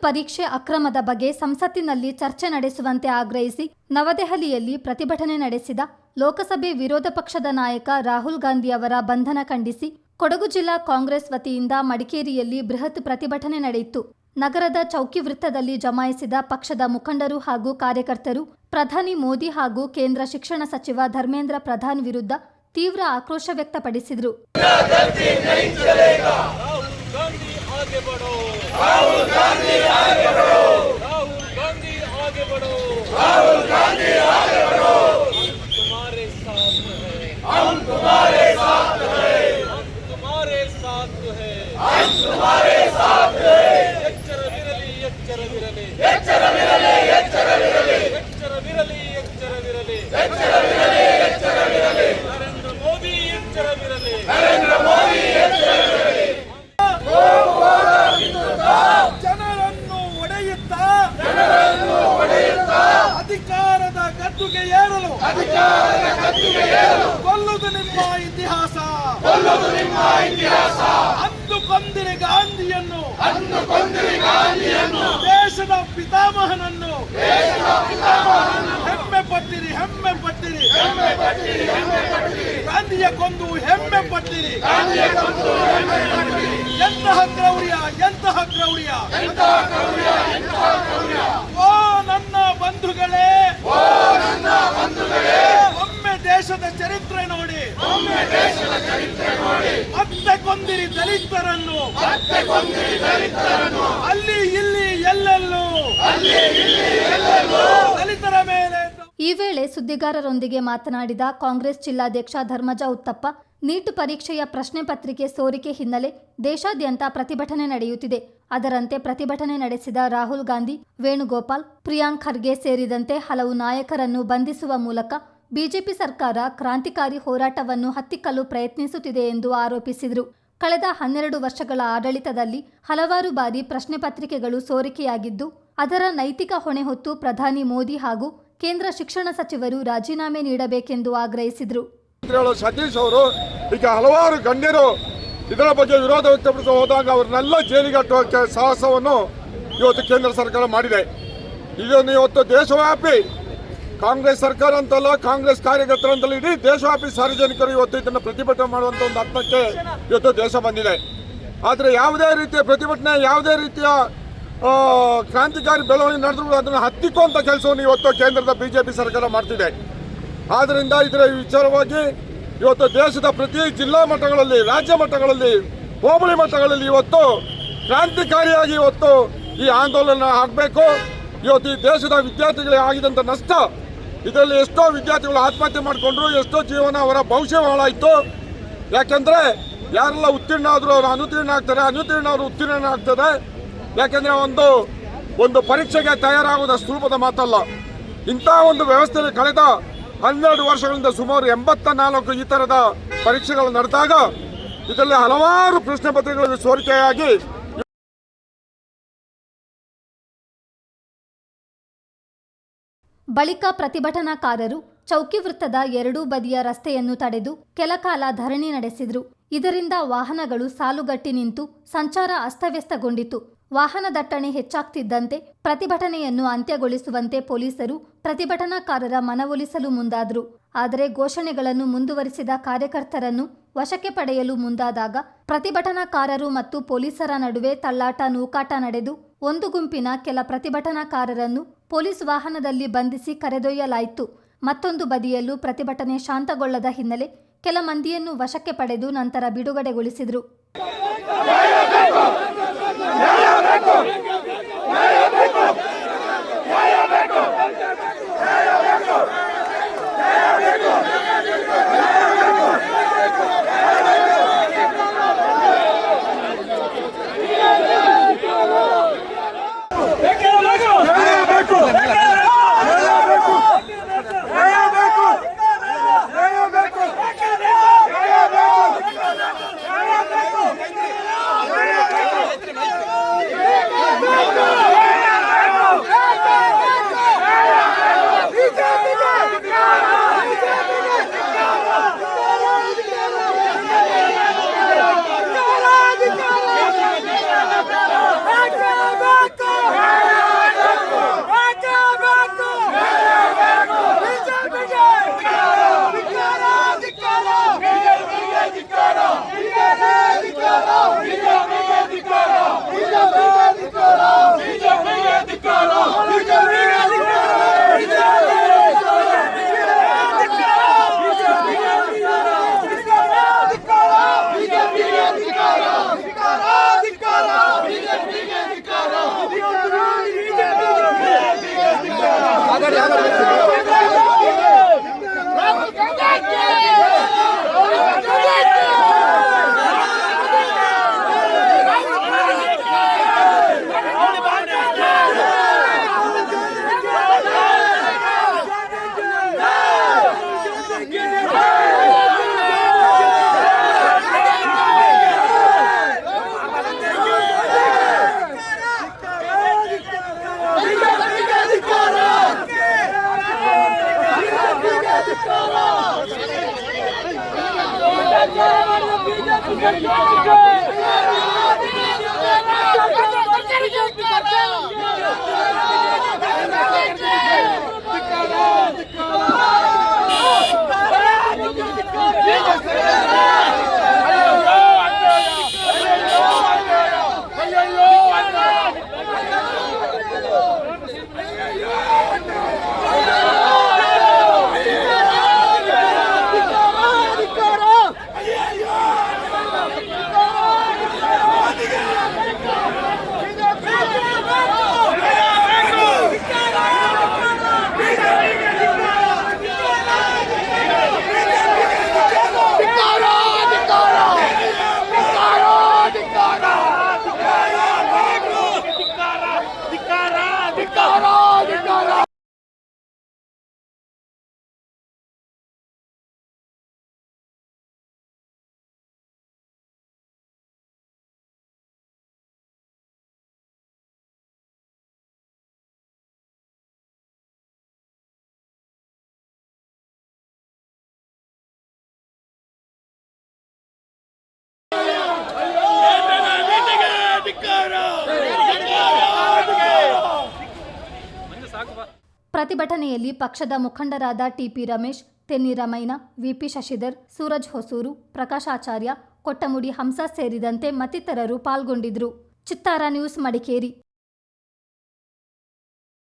ಪರೀಕ್ಷೆ ಅಕ್ರಮದ ಬಗ್ಗೆ ಸಂಸತ್ತಿನಲ್ಲಿ ಚರ್ಚೆ ನಡೆಸುವಂತೆ ಆಗ್ರಹಿಸಿ ನವದೆಹಲಿಯಲ್ಲಿ ಪ್ರತಿಭಟನೆ ನಡೆಸಿದ ಲೋಕಸಭೆ ವಿರೋಧ ಪಕ್ಷದ ನಾಯಕ ರಾಹುಲ್ ಗಾಂಧಿ ಅವರ ಬಂಧನ ಖಂಡಿಸಿ ಕೊಡಗು ಜಿಲ್ಲಾ ಕಾಂಗ್ರೆಸ್ ವತಿಯಿಂದ ಮಡಿಕೇರಿಯಲ್ಲಿ ಬೃಹತ್ ಪ್ರತಿಭಟನೆ ನಡೆಯಿತು. ನಗರದ ಚೌಕಿ ವೃತ್ತದಲ್ಲಿ ಜಮಾಯಿಸಿದ ಪಕ್ಷದ ಮುಖಂಡರು ಹಾಗೂ ಕಾರ್ಯಕರ್ತರು ಪ್ರಧಾನಿ ಮೋದಿ ಹಾಗೂ ಕೇಂದ್ರ ಶಿಕ್ಷಣ ಸಚಿವ ಧರ್ಮೇಂದ್ರ ಪ್ರಧಾನ್ ವಿರುದ್ಧ ತೀವ್ರ ಆಕ್ರೋಶ ವ್ಯಕ್ತಪಡಿಸಿದರು. ಜನರನ್ನು ಅಧಿಕಾರದ ಗದ್ದುಗೆ ಏರಲು ಕೊಲ್ಲುವುದು ನಿಮ್ಮ ಇತಿಹಾಸ. ಅಂದುಕೊಂದಿರಿ ಗಾಂಧಿಯನ್ನು, ದೇಶದ ಪಿತಾಮಹನನ್ನು ಹೆಮ್ಮೆ ಪಟ್ಟಿರಿ. ಗಾಂಧಿಯ ಕೊಂದು ಹೆಮ್ಮೆ ಪಟ್ಟಿರಿ. ಎಂತಹ ಕ್ರೌರ್ಯ! ಓ ನನ್ನ ಬಂಧುಗಳೇ, ಒಮ್ಮೆ ದೇಶದ ಚರಿತ್ರೆ ನೋಡಿ. ಮತ್ತೆ ಕೊಂದಿರಿ ದಲಿತರನ್ನು, ಅಲ್ಲಿ ಇಲ್ಲಿ ಎಲ್ಲೆಲ್ಲೂ ದಲಿತರ ಮೇಲೆ. ಈ ವೇಳೆ ಸುದ್ದಿಗಾರರೊಂದಿಗೆ ಮಾತನಾಡಿದ ಕಾಂಗ್ರೆಸ್ ಜಿಲ್ಲಾಧ್ಯಕ್ಷ ಧರ್ಮಜ ಉತ್ತಪ್ಪ, ನೀಟ್ ಪರೀಕ್ಷೆಯ ಪ್ರಶ್ನೆ ಪತ್ರಿಕೆ ಸೋರಿಕೆ ಹಿನ್ನೆಲೆ ದೇಶಾದ್ಯಂತ ಪ್ರತಿಭಟನೆ ನಡೆಯುತ್ತಿದೆ. ಅದರಂತೆ ಪ್ರತಿಭಟನೆ ನಡೆಸಿದ ರಾಹುಲ್ ಗಾಂಧಿ, ವೇಣುಗೋಪಾಲ್, ಪ್ರಿಯಾಂಕ್ ಖರ್ಗೆ ಸೇರಿದಂತೆ ಹಲವು ನಾಯಕರನ್ನು ಬಂಧಿಸುವ ಮೂಲಕ ಬಿಜೆಪಿ ಸರ್ಕಾರ ಕ್ರಾಂತಿಕಾರಿ ಹೋರಾಟವನ್ನು ಹತ್ತಿಕ್ಕಲು ಪ್ರಯತ್ನಿಸುತ್ತಿದೆ ಎಂದು ಆರೋಪಿಸಿದರು. ಕಳೆದ 12 ವರ್ಷಗಳ ಆಡಳಿತದಲ್ಲಿ ಹಲವಾರು ಬಾರಿ ಪ್ರಶ್ನೆ ಪತ್ರಿಕೆಗಳು ಸೋರಿಕೆಯಾಗಿದ್ದು, ಅದರ ನೈತಿಕ ಹೊಣೆ ಹೊತ್ತು ಪ್ರಧಾನಿ ಮೋದಿ ಹಾಗೂ ಕೇಂದ್ರ ಶಿಕ್ಷಣ ಸಚಿವರು ರಾಜೀನಾಮೆ ನೀಡಬೇಕೆಂದು ಆಗ್ರಹಿಸಿದರು. ಸತೀಶ್ ಅವರು ಈಗ ಹಲವಾರು ಗಣ್ಯರು ಇದರ ಬಗ್ಗೆ ವಿರೋಧ ವ್ಯಕ್ತಪಡಿಸಿ ಹೋದಾಗ ಅವರನ್ನೆಲ್ಲ ಜೈಲಿಗೆ ಹಾಕುವ ಸಾಹಸವನ್ನು ಇವತ್ತು ಕೇಂದ್ರ ಸರ್ಕಾರ ಮಾಡಿದೆ. ಇದನ್ನು ಇವತ್ತು ದೇಶವ್ಯಾಪಿ ಕಾಂಗ್ರೆಸ್ ಸರ್ಕಾರ ಅಂತಲ್ಲ, ಕಾಂಗ್ರೆಸ್ ಕಾರ್ಯಕರ್ತರಂತಲ್ಲ, ಇಡೀ ದೇಶವ್ಯಾಪಿ ಸಾರ್ವಜನಿಕರು ಇವತ್ತು ಇದನ್ನು ಪ್ರತಿಭಟನೆ ಮಾಡುವಂಥ ಒಂದು ಹಂತಕ್ಕೆ ಇವತ್ತು ದೇಶ ಬಂದಿದೆ. ಆದರೆ ಯಾವುದೇ ರೀತಿಯ ಪ್ರತಿಭಟನೆ, ಯಾವುದೇ ರೀತಿಯ ಕ್ರಾಂತಿಕಾರಿ ಬೆಳವಣಿಗೆ ನಡೆದ್ರು ಅದನ್ನು ಹತ್ತಿಕ್ಕುವಂಥ ಕೆಲಸವನ್ನು ಇವತ್ತು ಕೇಂದ್ರದ ಬಿಜೆಪಿ ಸರ್ಕಾರ ಮಾಡ್ತಿದೆ. ಆದ್ದರಿಂದ ಇದರ ವಿಚಾರವಾಗಿ ಇವತ್ತು ದೇಶದ ಪ್ರತಿ ಜಿಲ್ಲಾ ಮಟ್ಟಗಳಲ್ಲಿ, ರಾಜ್ಯ ಮಟ್ಟಗಳಲ್ಲಿ, ಹೋಬಳಿ ಮಟ್ಟಗಳಲ್ಲಿ ಇವತ್ತು ಕ್ರಾಂತಿಕಾರಿಯಾಗಿ ಇವತ್ತು ಈ ಆಂದೋಲನ ಆಗಬೇಕು. ಇವತ್ತು ಈ ದೇಶದ ವಿದ್ಯಾರ್ಥಿಗಳಿಗೆ ಆಗಿದಂಥ ನಷ್ಟ, ಇದರಲ್ಲಿ ಎಷ್ಟೋ ವಿದ್ಯಾರ್ಥಿಗಳು ಆತ್ಮಹತ್ಯೆ ಮಾಡಿಕೊಂಡ್ರು, ಎಷ್ಟೋ ಜೀವನ ಅವರ ಭವಿಷ್ಯ ಹಾಳಾಯಿತು. ಯಾಕೆಂದರೆ ಯಾರೆಲ್ಲ ಉತ್ತೀರ್ಣ ಆದರೂ ಅವರು ಅನುತ್ತೀರ್ಣ ಆಗ್ತಾರೆ, ಅನುತ್ತೀರ್ಣ ಅವರು ಉತ್ತೀರ್ಣ ಆಗ್ತದೆ. ಯಾಕೆಂದರೆ ಒಂದು ಪರೀಕ್ಷೆಗೆ ತಯಾರಾಗುವುದು ಸುಲಭದ ಮಾತಲ್ಲ. ಇಂಥ ಒಂದು ವ್ಯವಸ್ಥೆಯಲ್ಲಿ ಕಳೆದ 12 ವರ್ಷಗಳಿಂದ ಸುಮಾರು 84 ಈ ಥರದ ಪರೀಕ್ಷೆಗಳು ನಡೆದಾಗ ಇದರಲ್ಲಿ ಹಲವಾರು ಪ್ರಶ್ನೆ ಪತ್ರಿಕೆಗಳು ಸೋರಿಕೆಯಾಗಿ ಬಳಿಕ ಪ್ರತಿಭಟನಾಕಾರರು ಚೌಕಿ ವೃತ್ತದ ಎರಡೂ ಬದಿಯ ರಸ್ತೆಯನ್ನು ತಡೆದು ಕೆಲಕಾಲ ಧರಣಿ ನಡೆಸಿದರು. ಇದರಿಂದ ವಾಹನಗಳು ಸಾಲುಗಟ್ಟಿ ನಿಂತು ಸಂಚಾರ ಅಸ್ತವ್ಯಸ್ತಗೊಂಡಿತು. ವಾಹನ ದಟ್ಟಣೆ ಹೆಚ್ಚಾಗ್ತಿದ್ದಂತೆ ಪ್ರತಿಭಟನೆಯನ್ನು ಅಂತ್ಯಗೊಳಿಸುವಂತೆ ಪೊಲೀಸರು ಪ್ರತಿಭಟನಾಕಾರರ ಮನವೊಲಿಸಲು ಮುಂದಾದರು. ಆದರೆ ಘೋಷಣೆಗಳನ್ನು ಮುಂದುವರಿಸಿದ ಕಾರ್ಯಕರ್ತರನ್ನು ವಶಕ್ಕೆ ಪಡೆಯಲು ಮುಂದಾದಾಗ ಪ್ರತಿಭಟನಾಕಾರರು ಮತ್ತು ಪೊಲೀಸರ ನಡುವೆ ತಳ್ಳಾಟ ನೂಕಾಟ ನಡೆದು ಒಂದು ಗುಂಪಿನ ಕೆಲ ಪ್ರತಿಭಟನಾಕಾರರನ್ನು ಪೊಲೀಸ್ ವಾಹನದಲ್ಲಿ ಬಂಧಿಸಿ ಕರೆದೊಯ್ಯಲಾಯಿತು. ಮತ್ತೊಂದು ಬದಿಯಲ್ಲೂ ಪ್ರತಿಭಟನೆ ಶಾಂತಗೊಳ್ಳದ ಹಿನ್ನೆಲೆ ಕೆಲ ಮಂದಿಯನ್ನು ವಶಕ್ಕೆ ಪಡೆದು ನಂತರ ಬಿಡುಗಡೆಗೊಳಿಸಿದರು. ಪ್ರತಿಭಟನೆಯಲ್ಲಿ ಪಕ್ಷದ ಮುಖಂಡರಾದ ಟಿಪಿ ರಮೇಶ್, ತೆನ್ನಿ ರಮೈನ, ವಿಪಿ ಶಶಿಧರ್, ಸೂರಜ್ ಹೊಸೂರು, ಪ್ರಕಾಶ್ ಆಚಾರ್ಯ, ಕೊಟ್ಟಮುಡಿ ಹಂಸ ಸೇರಿದಂತೆ ಮತ್ತಿತರರು ಪಾಲ್ಗೊಂಡಿದ್ದರು. ಚಿತ್ತಾರ ನ್ಯೂಸ್, ಮಡಿಕೇರಿ.